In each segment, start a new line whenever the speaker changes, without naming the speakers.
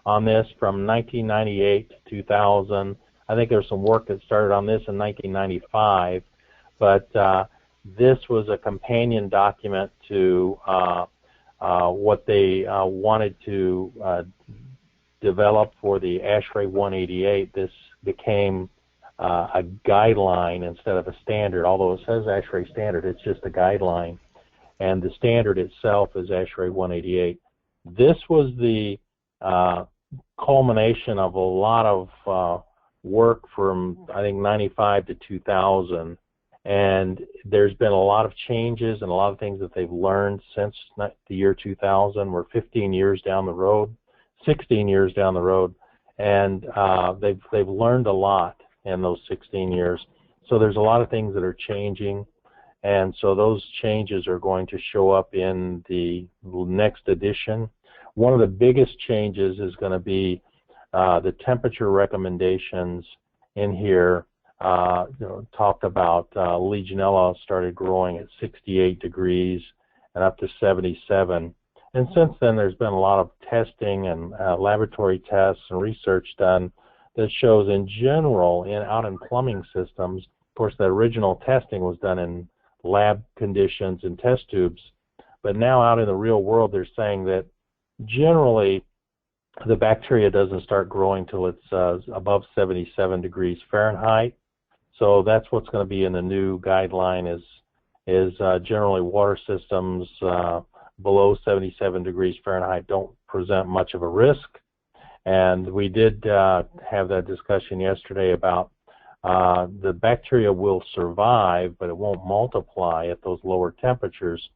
on this from 1998 to 2000. I think there was some work that started on this in 1995, but this was a companion document to what they wanted to develop for the ASHRAE 188. This became a guideline instead of a standard. Although it says ASHRAE standard, it's just a guideline, and the standard itself is ASHRAE 188. This was the culmination of a lot of work from, I think, 95 to 2000, and there's been a lot of changes and a lot of things that they've learned since the year 2000. We're 15 years down the road, 16 years down the road, and they've learned a lot in those 16 years. So there's a lot of things that are changing, and so those changes are going to show up in the next edition. One of the biggest changes is going to be the temperature recommendations in here. Talked about legionella started growing at 68 degrees and up to 77. And since then, there's been a lot of testing and laboratory tests and research done that shows in general, out in plumbing systems, of course, the original testing was done in lab conditions and test tubes, but now out in the real world, they're saying that generally the bacteria doesn't start growing till it's above 77 degrees Fahrenheit. So that's what's going to be in the new guideline is generally water systems below 77 degrees Fahrenheit don't present much of a risk. And we did have that discussion yesterday about the bacteria will survive, but it won't multiply at those lower temperatures.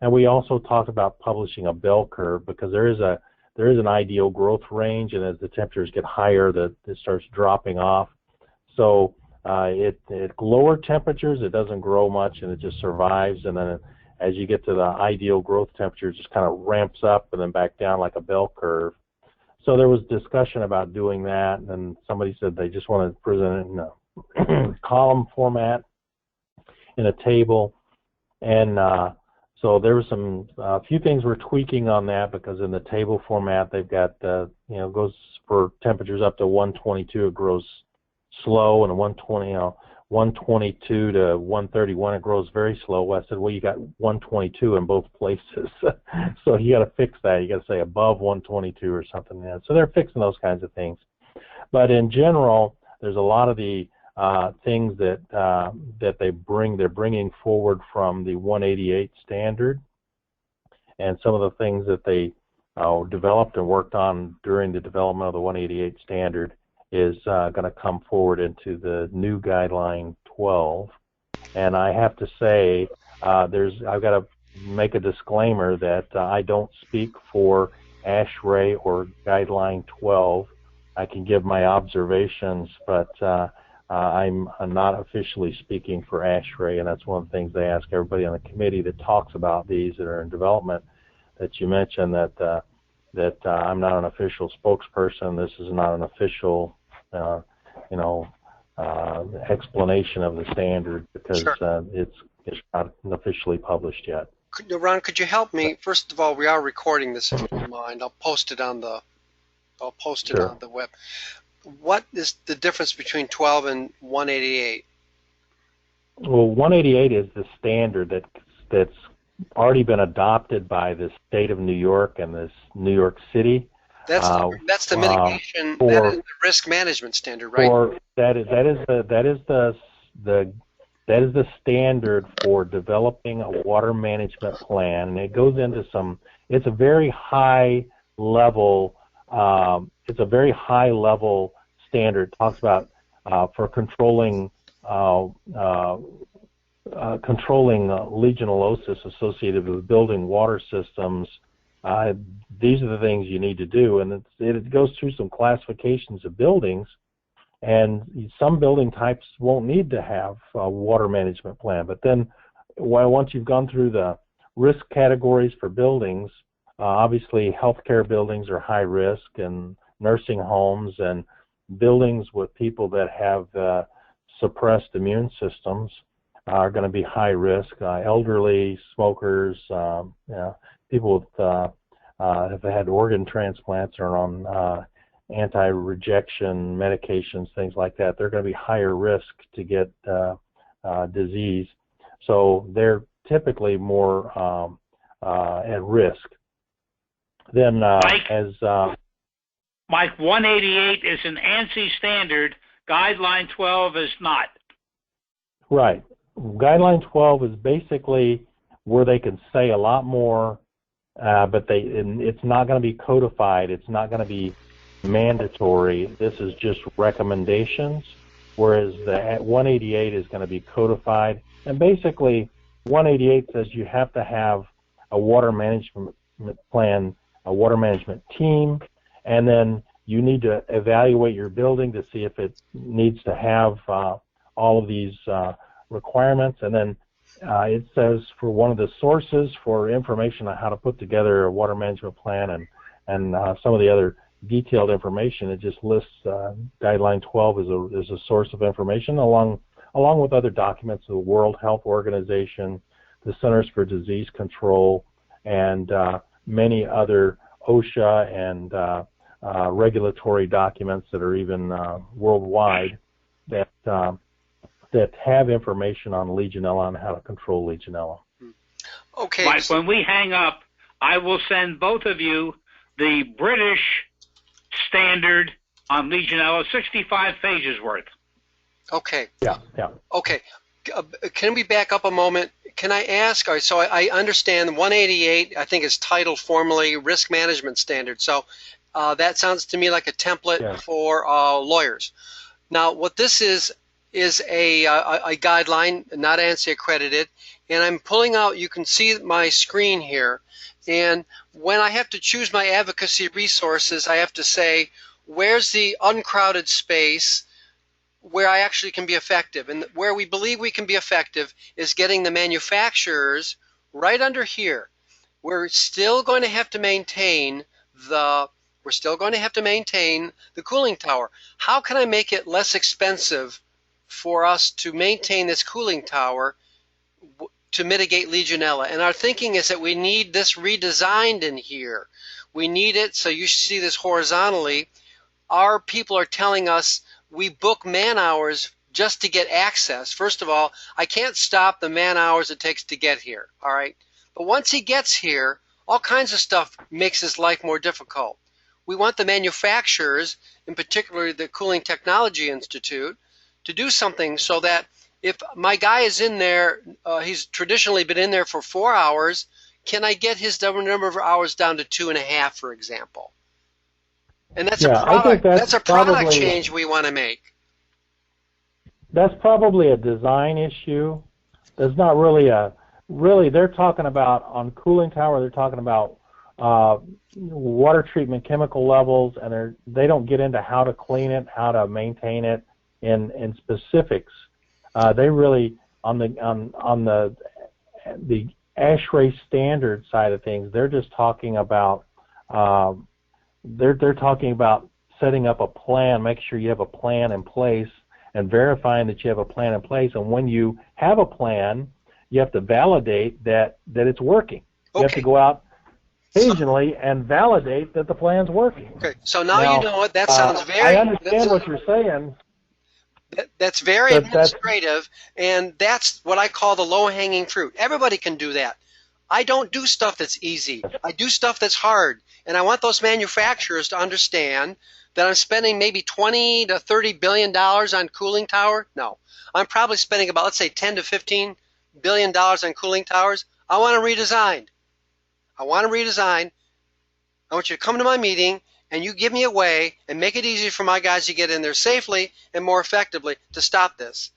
And we also talked about publishing a bell curve, because there is an ideal growth range, and as the temperatures get higher, it starts dropping off. So at lower temperatures, it doesn't grow much, and it just survives. And then as you get to the ideal growth temperature, it just kind of ramps up and then back down like a bell curve. So there was discussion about doing that, and somebody said they just want to present it in a column format in a table. And so there was a few things we're tweaking on that, because in the table format they've got goes for temperatures up to 122, it grows slow, and 122 to 131 it grows very slow. I said, well, you got 122 in both places, so you got to fix that. You got to say above 122 or something. So they're fixing those kinds of things. But in general, there's a lot of the things that they're bringing forward from the 188 standard, and some of the things that they developed and worked on during the development of the 188 standard is going to come forward into the new guideline 12. And I have to say, I've got to make a disclaimer that I don't speak for ASHRAE or guideline 12. I can give my observations, but I'm not officially speaking for ASHRAE, and that's one of the things they ask everybody on the committee that talks about these that are in development, that you mentioned that I'm not an official spokesperson. This is not an official explanation of the standard, because sure. It's not officially published yet.
Ron, could you help me? First of all, we are recording this, if you don't mind. I'll post it on the
Sure.
on the web. What is the difference between 12 and 188?
Well, 188 is the standard that's already been adopted by the state of New York and this New York City.
That's the mitigation, that is the risk management standard, right?
That is the standard for developing a water management plan, and it goes into it's a very high level. It's a very high level standard. It talks about for controlling legionellosis associated with building water systems. These are the things you need to do, and it goes through some classifications of buildings, and some building types won't need to have a water management plan. But then, once you've gone through the risk categories for buildings, obviously healthcare buildings are high risk, and nursing homes and buildings with people that have suppressed immune systems are going to be high risk. Elderly, smokers, people with if they had organ transplants or on anti-rejection medications, things like that, they're going to be higher risk to get disease. So they're typically more at risk. Then
Mike, 188 is an ANSI standard. Guideline 12 is not.
Right. Guideline 12 is basically where they can say a lot more, but it's not going to be codified. It's not going to be mandatory. This is just recommendations, whereas the 188 is going to be codified. And basically, 188 says you have to have a water management plan, a water management team, and then you need to evaluate your building to see if it needs to have all of these requirements. And then it says for one of the sources for information on how to put together a water management plan and some of the other detailed information, it just lists Guideline 12 as a source of information along with other documents of the World Health Organization, the Centers for Disease Control, and many other OSHA and regulatory documents that are even worldwide that have information on Legionella and how to control Legionella.
Okay.
Mike, when we hang up, I will send both of you the British standard on Legionella, 65 pages worth.
Okay.
Yeah.
Okay. Can we back up a moment? Can I ask? All right, so I understand 188, I think, is titled formally Risk Management Standard. So that sounds to me like a template for lawyers. Now, what this is a guideline, not ANSI accredited, and I'm pulling out, you can see my screen here, and when I have to choose my advocacy resources, I have to say, where's the uncrowded space where I actually can be effective? And where we believe we can be effective is getting the manufacturers right under here. We're still going to have to maintain the cooling tower. How can I make it less expensive for us to maintain this cooling tower to mitigate Legionella? And our thinking is that we need this redesigned in here. We need it, so you see this horizontally. Our people are telling us we book man hours just to get access. First of all, I can't stop the man hours it takes to get here, all right? But once he gets here, all kinds of stuff makes his life more difficult. We want the manufacturers, in particular the Cooling Technology Institute, to do something so that if my guy is in there, he's traditionally been in there for 4 hours, can I get his number of hours down to 2.5, for example? And that's a product change we want to make.
That's probably a design issue. There's not really they're talking about, on cooling tower, they're talking about water treatment chemical levels, and they don't get into how to clean it, how to maintain it in specifics. They really, on the ASHRAE standard side of things, they're just talking about they're talking about setting up a plan, make sure you have a plan in place, and verifying that you have a plan in place. And when you have a plan, you have to validate that it's working. You have to go out occasionally and validate that the plan's working.
Okay, so now you know what that sounds very.
I understand what you're saying.
That's very administrative, and that's what I call the low-hanging fruit. Everybody can do that. I don't do stuff that's easy. I do stuff that's hard, and I want those manufacturers to understand that I'm spending maybe $20 to $30 billion on cooling tower. No, I'm probably spending about, let's say, $10 to $15 billion on cooling towers. I want them redesigned. I want you to come to my meeting, and you give me a way and make it easier for my guys to get in there safely and more effectively to stop this.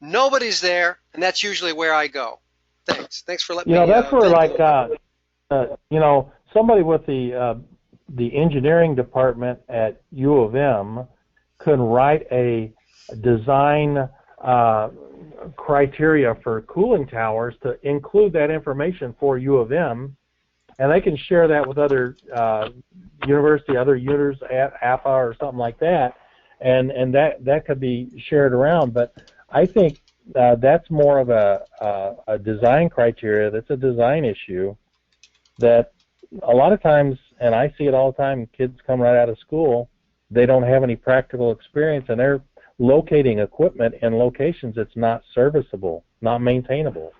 Nobody's there, and that's usually where I go. Thanks for letting me.
That's where, somebody with the engineering department at U of M could write a design criteria for cooling towers to include that information for U of M, and they can share that with other university, other units, APA or something like that, and that could be shared around. But I think that's more of a design criteria. That's a design issue that a lot of times and I see it all the time. Kids come right out of school, they don't have any practical experience, and they're locating equipment in locations that's not serviceable, not maintainable.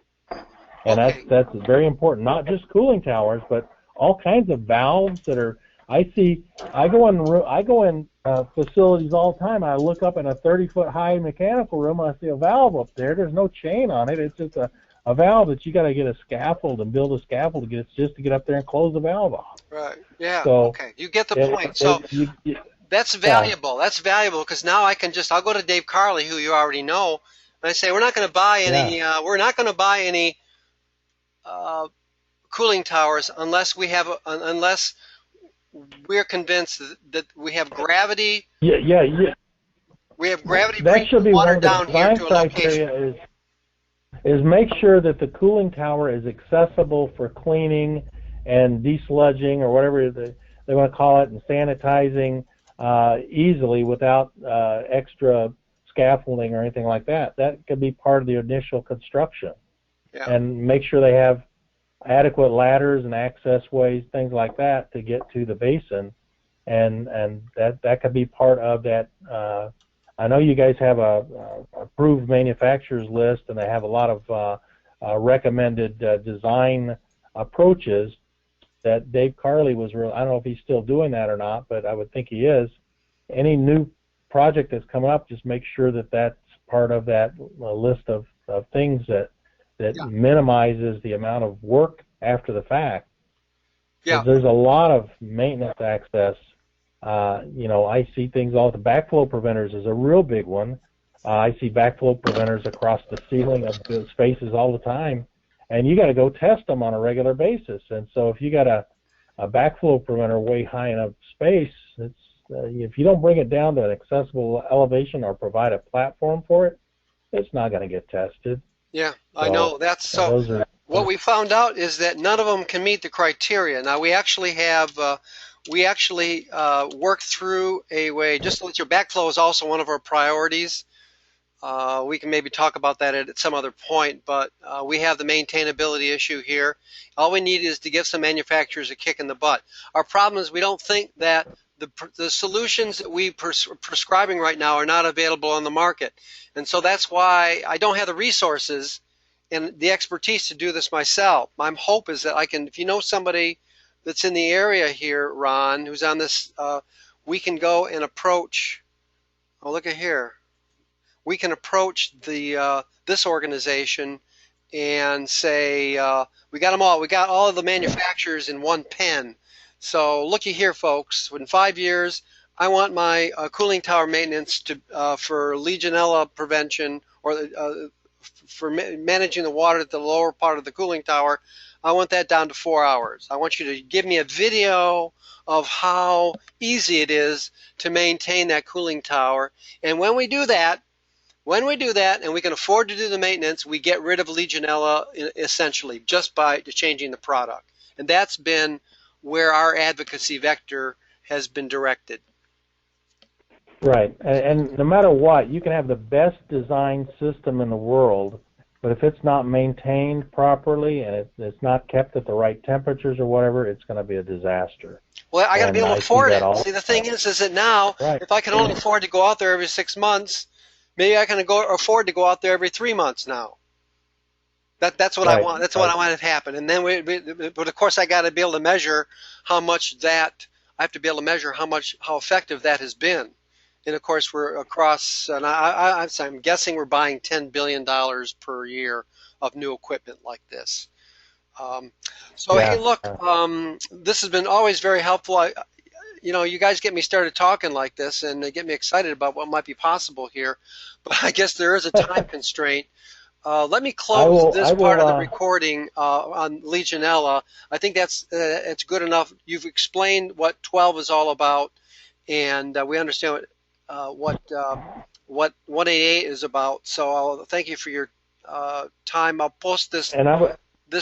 And
Okay.
that's very important, not just cooling towers, but all kinds of valves that are. I go in facilities all the time. I look up in a 30-foot high mechanical room and I see a valve up there. There's no chain on it. It's just a valve that you got to get a scaffold and build a scaffold to get just to get up there and close the valve off.
Right. Yeah.
So
okay. You get the point. So that's valuable. That's valuable because now I'll go to Dave Carley, who you already know, and I say we're not going to buy any. We're not going to buy any cooling towers unless we're convinced that we have gravity.
Yeah.
We have gravity
That should
bringing
be
water
one of the
down here
design
to a location.
criteria is make sure that the cooling tower is accessible for cleaning and desludging or whatever they want to call it, and sanitizing easily without extra scaffolding or anything like that. That could be part of the initial construction.
Yeah.
And make sure they have adequate ladders and access ways, things like that, to get to the basin, and that could be part of that. I know you guys have a approved manufacturers list, and they have a lot of recommended design approaches that Dave Carley was I don't know if he's still doing that or not, but I would think he is. Any new project that's coming up, just make sure that that's part of that list of things that minimizes the amount of work after the fact.
Yeah.
There's a lot of maintenance access. I see things all the backflow preventers is a real big one. I see backflow preventers across the ceiling of the spaces all the time, and you got to go test them on a regular basis. And so if you got a backflow preventer way high enough space, it's if you don't bring it down to an accessible elevation or provide a platform for it, it's not going to get tested.
Yeah, I know. That's so. What we found out is that none of them can meet the criteria. Now we actually have worked through a way. Just so that your backflow is also one of our priorities. We can maybe talk about that at some other point, but we have the maintainability issue here. All we need is to give some manufacturers a kick in the butt. Our problem is we don't think that the solutions that we prescribing right now are not available on the market. And so that's why I don't have the resources and the expertise to do this myself. My hope is that I can, if you know somebody that's in the area here, Ron, who's on this, we can go and approach, oh, look at here. We can approach this organization and say, we got them all. We got all of the manufacturers in one pen. So looky here, folks. In 5 years, I want my cooling tower maintenance for legionella prevention or for managing the water at the lower part of the cooling tower. I want that down to 4 hours. I want you to give me a video of how easy it is to maintain that cooling tower. And when we do that, and we can afford to do the maintenance, we get rid of legionella essentially just by changing the product. And that's been where our advocacy vector has been directed.
Right. And no matter what, you can have the best designed system in the world, but if it's not maintained properly and it's not kept at the right temperatures or whatever, it's going to be a disaster.
Well, I got to be able to afford it. See, the thing is that now,
right.
If I can only afford to go out there every 6 months, maybe I can afford to go out there every 3 months now. That's what I want. That's what I want to happen. And then but of course I got to be able to measure how much that I have to be able to measure how effective that has been. And of course we're across, and I'm guessing we're buying $10 billion per year of new equipment like this. Hey, look, this has been always very helpful. You guys get me started talking like this, and they get me excited about what might be possible here. But I guess there is a time constraint. Let me close this part of the recording on Legionella. I think it's good enough. You've explained what 12 is all about, and we understand what 188 is about. So I'll thank you for your time. I'll post this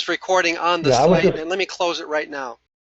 recording on the site, and let me close it right now.